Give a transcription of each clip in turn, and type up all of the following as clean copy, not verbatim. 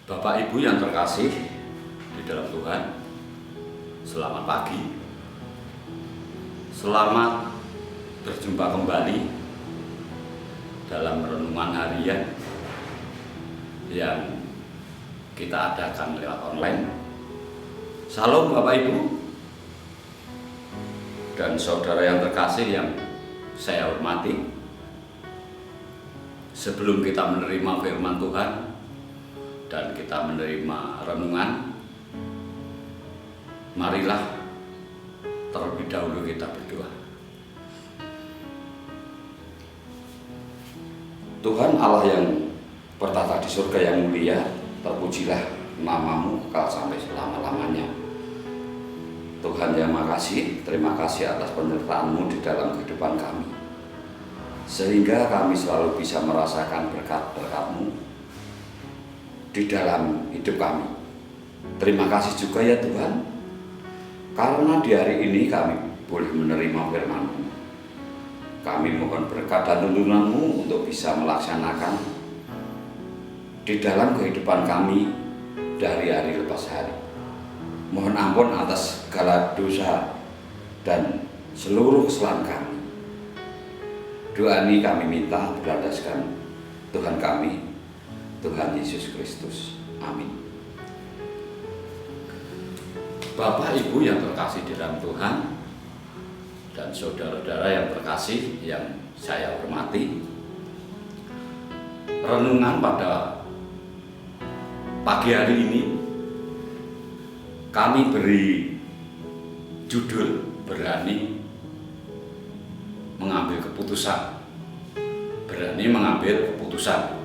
Bapak Ibu yang terkasih di dalam Tuhan, selamat pagi. Selamat berjumpa kembali dalam renungan harian yang kita adakan lewat online. Salam Bapak Ibu dan saudara yang terkasih yang saya hormati. Sebelum kita menerima firman Tuhan dan kita menerima renungan, marilah terlebih dahulu kita berdoa. Tuhan Allah yang bertata di surga yang mulia, terpujilah nama-Mu kekal sampai selama-lamanya. Tuhan yang makasih, terima kasih atas penyertaan-Mu di dalam kehidupan kami, sehingga kami selalu bisa merasakan berkat-berkat-Mu di dalam hidup kami. Terima kasih juga ya Tuhan, karena di hari ini kami boleh menerima firman-Mu. Kami mohon berkat dan tuntunan-Mu untuk bisa melaksanakan di dalam kehidupan kami dari hari lepas hari. Mohon ampun atas segala dosa dan seluruh kesalahan kami. Doa ini kami minta berlandaskan Tuhan kami, Tuhan Yesus Kristus. Amin. Bapak Ibu yang terkasih di dalam Tuhan dan saudara-saudara yang terkasih yang saya hormati, renungan pada pagi hari ini kami beri judul berani mengambil keputusan. Berani mengambil keputusan.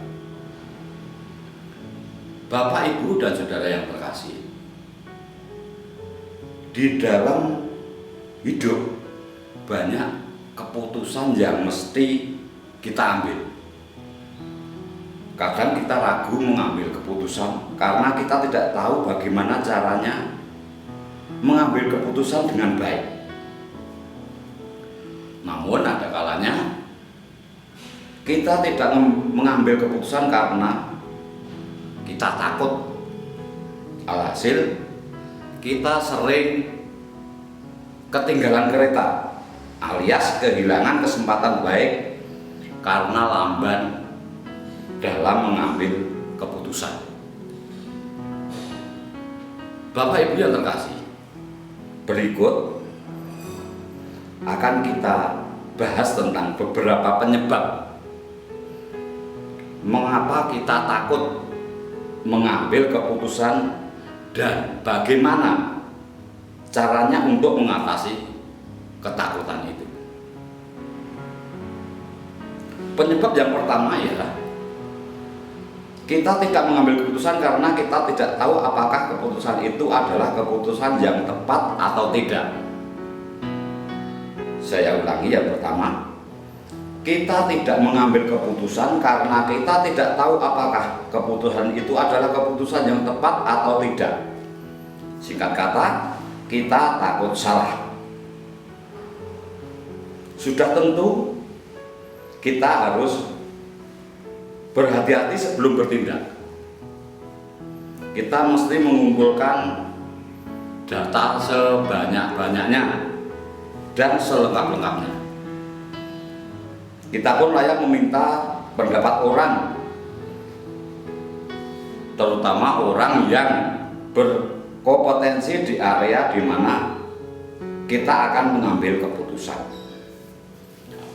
Bapak, Ibu, dan saudara yang terkasih, di dalam hidup banyak keputusan yang mesti kita ambil. Kadang kita ragu mengambil keputusan karena kita tidak tahu bagaimana caranya mengambil keputusan dengan baik. Namun ada kalanya kita tidak mengambil keputusan karena kita takut. Alhasil kita sering ketinggalan kereta alias kehilangan kesempatan baik karena lamban dalam mengambil keputusan. Bapak Ibu yang terkasih, berikut akan kita bahas tentang beberapa penyebab mengapa kita takut mengambil keputusan dan bagaimana caranya untuk mengatasi ketakutan itu. Penyebab yang pertama ya, kita tidak mengambil keputusan karena kita tidak tahu apakah keputusan itu adalah keputusan yang tepat atau tidak. Saya ulangi, yang pertama, kita tidak mengambil keputusan karena kita tidak tahu apakah keputusan itu adalah keputusan yang tepat atau tidak. Singkat kata, kita takut salah. Sudah tentu kita harus berhati-hati sebelum bertindak. Kita mesti mengumpulkan data sebanyak-banyaknya dan selengkap-lengkapnya. Kita pun layak meminta pendapat orang, terutama orang yang berkompetensi di area di mana kita akan mengambil keputusan.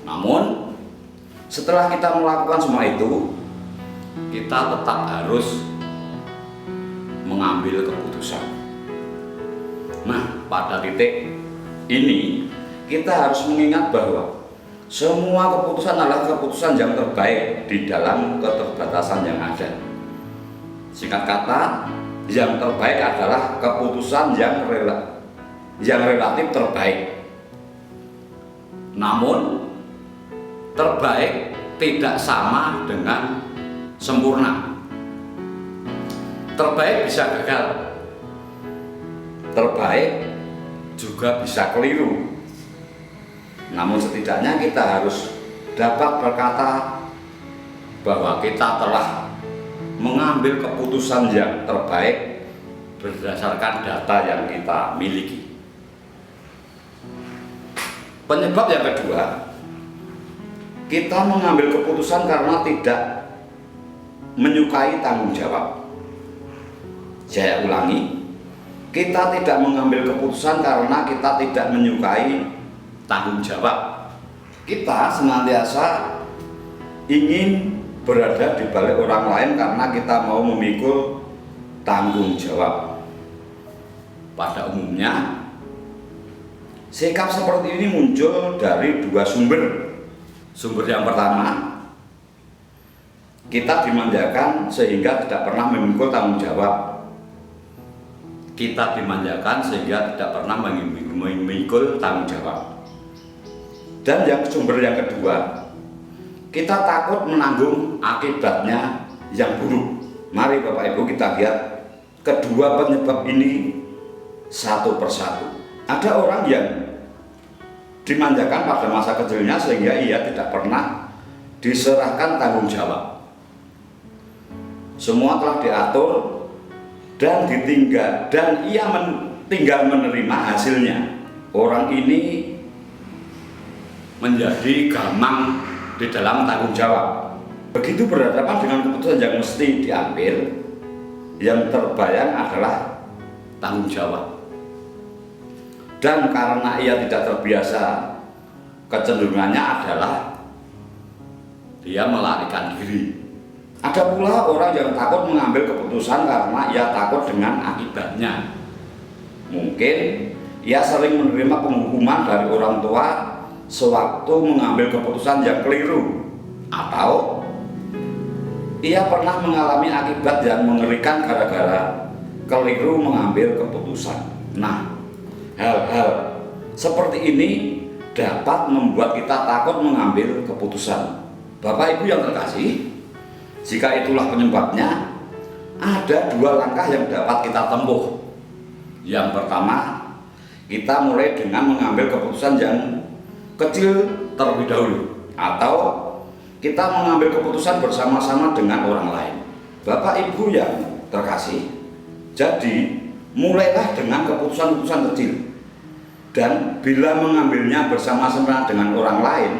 Namun, setelah kita melakukan semua itu, kita tetap harus mengambil keputusan. Nah, pada titik ini kita harus mengingat bahwa semua keputusan adalah keputusan yang terbaik di dalam keterbatasan yang ada. Singkat kata, yang terbaik adalah keputusan yang relatif terbaik. Namun, terbaik tidak sama dengan sempurna. Terbaik bisa gagal, terbaik juga bisa keliru. Namun setidaknya kita harus dapat berkata bahwa kita telah mengambil keputusan yang terbaik berdasarkan data yang kita miliki. Penyebab yang kedua, kita mengambil keputusan karena tidak menyukai tanggung jawab. Saya ulangi, kita tidak mengambil keputusan karena kita tidak menyukai tanggung jawab. Kita senantiasa ingin berada di balik orang lain karena kita mau memikul tanggung jawab. Pada umumnya, sikap seperti ini muncul dari dua sumber. Sumber yang pertama, kita dimanjakan sehingga tidak pernah memikul tanggung jawab. Kita dimanjakan sehingga tidak pernah memikul tanggung jawab. Dan yang sumber yang kedua, kita takut menanggung akibatnya yang buruk. Mari Bapak Ibu kita lihat kedua penyebab ini satu persatu. Ada orang yang dimanjakan pada masa kecilnya sehingga ia tidak pernah diserahkan tanggung jawab. Semua telah diatur dan ditinggal, dan ia tinggal menerima hasilnya. Orang ini menjadi gamang di dalam tanggung jawab. Begitu berhadapan dengan keputusan yang mesti diambil, yang terbayang adalah tanggung jawab. Dan karena ia tidak terbiasa, kecenderungannya adalah dia melarikan diri. Ada pula orang yang takut mengambil keputusan karena ia takut dengan akibatnya. Mungkin ia sering menerima penghukuman dari orang tua sewaktu mengambil keputusan yang keliru, atau ia pernah mengalami akibat yang mengerikan gara-gara keliru mengambil keputusan. Nah, hal-hal seperti ini dapat membuat kita takut mengambil keputusan. Bapak Ibu yang terkasih, jika itulah penyebabnya, ada dua langkah yang dapat kita tempuh. Yang pertama, kita mulai dengan mengambil keputusan yang kecil terlebih dahulu, atau kita mengambil keputusan bersama-sama dengan orang lain. Bapak Ibu yang terkasih, jadi mulailah dengan keputusan-keputusan kecil, dan bila mengambilnya bersama-sama dengan orang lain,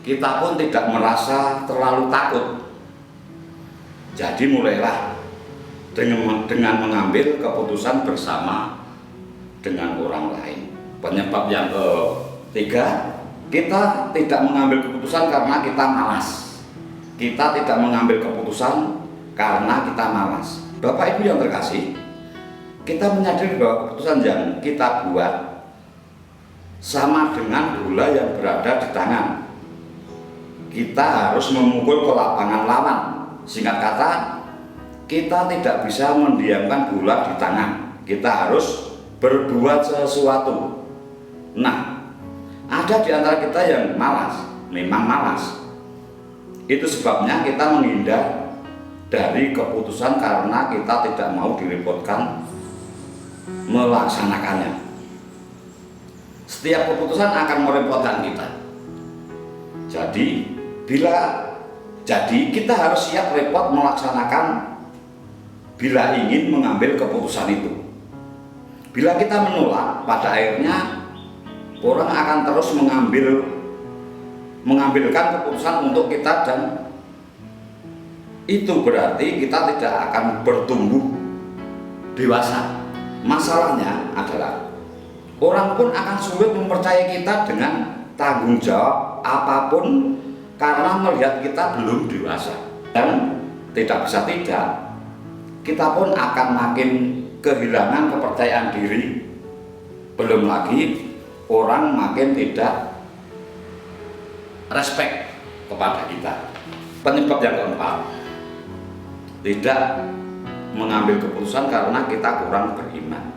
kita pun tidak merasa terlalu takut. Jadi mulailah dengan mengambil keputusan bersama dengan orang lain. Penyebab yang ketiga, kita tidak mengambil keputusan karena kita malas. Kita tidak mengambil keputusan karena kita malas. Bapak Ibu yang terkasih, kita menyadari bahwa keputusan yang kita buat sama dengan bola yang berada di tangan. Kita harus memukul ke lapangan lawan. Singkat kata, kita tidak bisa mendiamkan bola di tangan. Kita harus berbuat sesuatu. Nah, ada di antara kita yang malas, memang malas. Itu sebabnya kita menghindar dari keputusan karena kita tidak mau direpotkan melaksanakannya. Setiap keputusan akan merepotkan kita. Jadi kita harus siap repot melaksanakan bila ingin mengambil keputusan itu. Bila kita menolak, pada akhirnya orang akan terus mengambilkan keputusan untuk kita, dan itu berarti kita tidak akan bertumbuh dewasa. Masalahnya adalah orang pun akan sulit mempercayai kita dengan tanggung jawab apapun karena melihat kita belum dewasa. Dan tidak bisa tidak, kita pun akan makin kehilangan kepercayaan diri. Belum lagi orang makin tidak respect kepada kita. Penyebab yang keempat, tidak mengambil keputusan karena kita kurang beriman.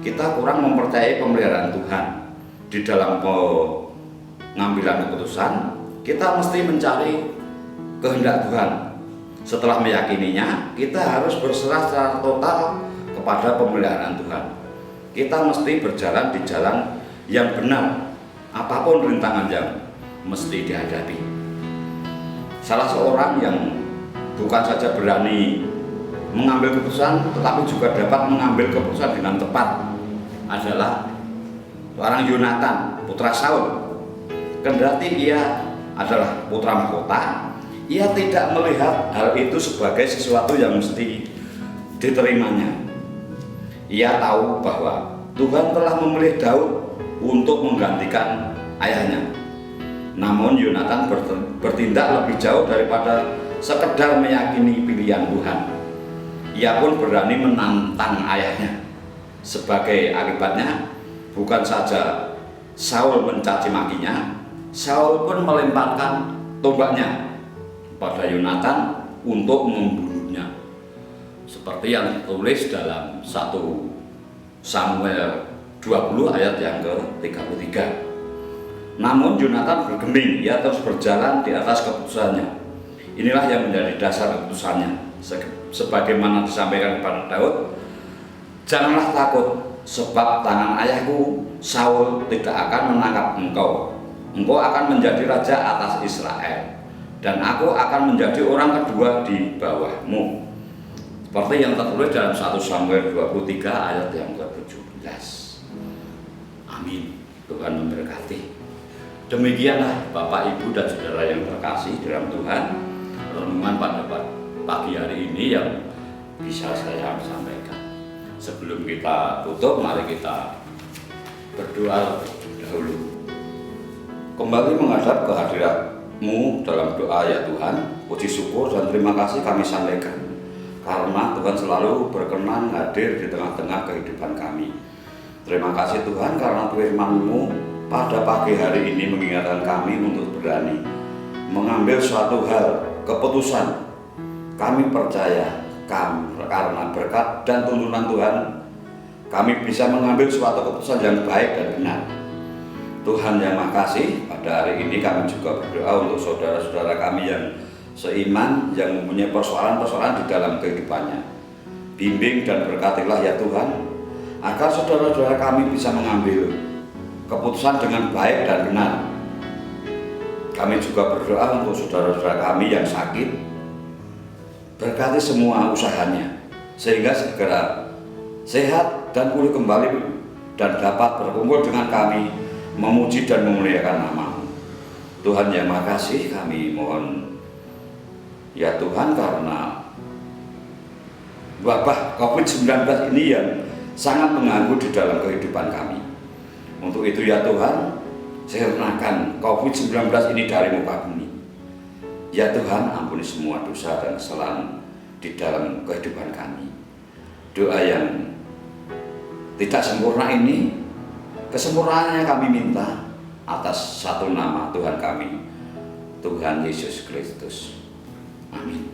Kita kurang mempercayai pemeliharaan Tuhan. Di dalam pengambilan keputusan, kita mesti mencari kehendak Tuhan. Setelah meyakininya, kita harus berserah secara total kepada pemeliharaan Tuhan. Kita mesti berjalan di jalan yang benar, apapun rintangan yang mesti dihadapi. Salah seorang yang bukan saja berani mengambil keputusan, tetapi juga dapat mengambil keputusan dengan tepat adalah seorang Yonatan, putra Saul. Kendati ia adalah putra mahkota, ia tidak melihat hal itu sebagai sesuatu yang mesti diterimanya. Ia tahu bahwa Tuhan telah memilih Daud untuk menggantikan ayahnya. Namun Yonatan bertindak lebih jauh daripada sekedar meyakini pilihan Tuhan. Ia pun berani menantang ayahnya. Sebagai akibatnya, bukan saja Saul mencaci makinya, Saul pun melemparkan tombaknya pada Yonatan untuk membunuhnya. Seperti yang ditulis dalam 1 Samuel 20 ayat yang ke-33. Namun Yonatan bergeming, ia terus berjalan di atas keputusannya. Inilah yang menjadi dasar keputusannya. Sebagaimana disampaikan kepada Daud, janganlah takut, sebab tangan ayahku Saul tidak akan menangkap engkau. Engkau akan menjadi raja atas Israel, dan aku akan menjadi orang kedua di bawahmu. Seperti yang tertulis dalam 1 Samuel 23 ayat yang ke-17. Amin. Tuhan memberkati. Demikianlah Bapak, Ibu, dan Saudara yang terkasih dalam Tuhan, renungan pada pagi hari ini yang bisa saya sampaikan. Sebelum kita tutup, mari kita berdoa dahulu. Kembali menghadap kehadirat-Mu dalam doa ya Tuhan, puji syukur dan terima kasih kami sampaikan karena Tuhan selalu berkenan hadir di tengah-tengah kehidupan kami. Terima kasih Tuhan karena firman-Mu pada pagi hari ini mengingatkan kami untuk berani mengambil suatu hal, keputusan. Kami percaya karena berkat dan tuntunan Tuhan, kami bisa mengambil suatu keputusan yang baik dan benar. Tuhan yang makasih, pada hari ini kami juga berdoa untuk saudara-saudara kami yang seiman, yang mempunyai persoalan-persoalan di dalam kehidupannya. Bimbing dan berkatilah ya Tuhan, agar saudara-saudara kami bisa mengambil keputusan dengan baik dan benar. Kami juga berdoa untuk saudara-saudara kami yang sakit, berkati semua usahanya, sehingga segera sehat dan pulih kembali dan dapat berkumpul dengan kami, memuji dan memuliakan nama-Mu. Tuhan yang makasih, kami mohon ya Tuhan karena wabah COVID-19 ini yang sangat mengganggu di dalam kehidupan kami. Untuk itu ya Tuhan, sirnakan COVID-19 ini dari muka bumi. Ya Tuhan, ampuni semua dosa dan kesalahan di dalam kehidupan kami. Doa yang tidak sempurna ini, kesempurnaannya kami minta atas satu nama Tuhan kami, Tuhan Yesus Kristus. Amin.